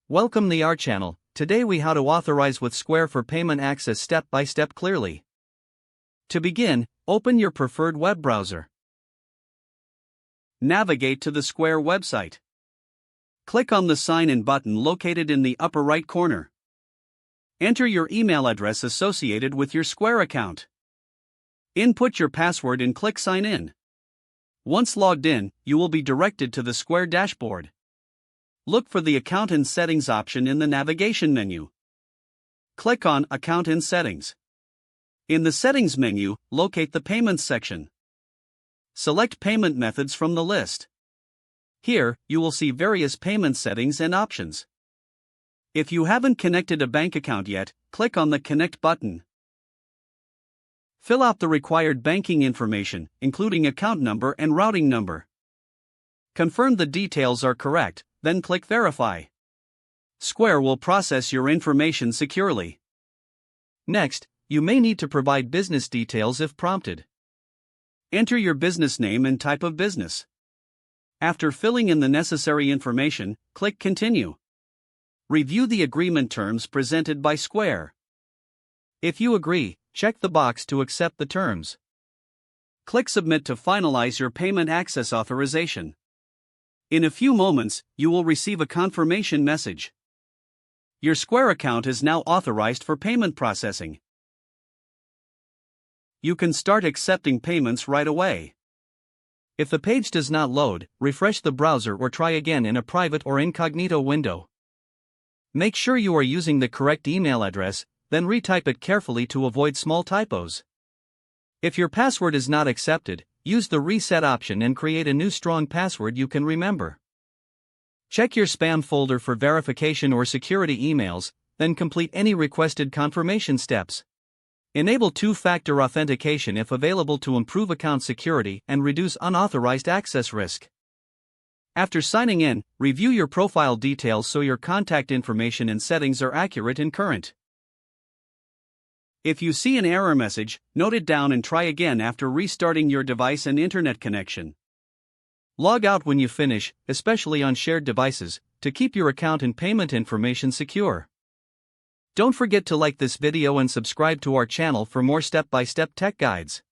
Welcome to our channel. Today we how to authorize with Square for payment access step by step clearly. To begin, open your preferred web browser. Navigate to the Square website. Click on the Sign In button located in the upper right corner. Enter your email address associated with your Square account. Input your password and click Sign In. Once logged in, you will be directed to the Square dashboard. Look for the Account and Settings option in the navigation menu. Click on Account and Settings. In the Settings menu, locate the Payments section. Select payment methods from the list. Here, you will see various payment settings and options. If you haven't connected a bank account yet, click on the Connect button. Fill out the required banking information, including account number and routing number. Confirm the details are correct, then click Verify. Square will process your information securely. Next, you may need to provide business details if prompted. Enter your business name and type of business. After filling in the necessary information, click Continue. Review the agreement terms presented by Square. If you agree, check the box to accept the terms. Click Submit to finalize your payment access authorization. In a few moments, you will receive a confirmation message. Your Square account is now authorized for payment processing. You can start accepting payments right away. If the page does not load, refresh the browser or try again in a private or incognito window. Make sure you are using the correct email address, then retype it carefully to avoid small typos. If your password is not accepted, use the Reset option and create a new strong password you can remember. Check your spam folder for verification or security emails, then complete any requested confirmation steps. Enable two-factor authentication if available to improve account security and reduce unauthorized access risk. After signing in, review your profile details so your contact information and settings are accurate and current. If you see an error message, note it down and try again after restarting your device and internet connection. Log out when you finish, especially on shared devices, to keep your account and payment information secure. Don't forget to like this video and subscribe to our channel for more step-by-step tech guides.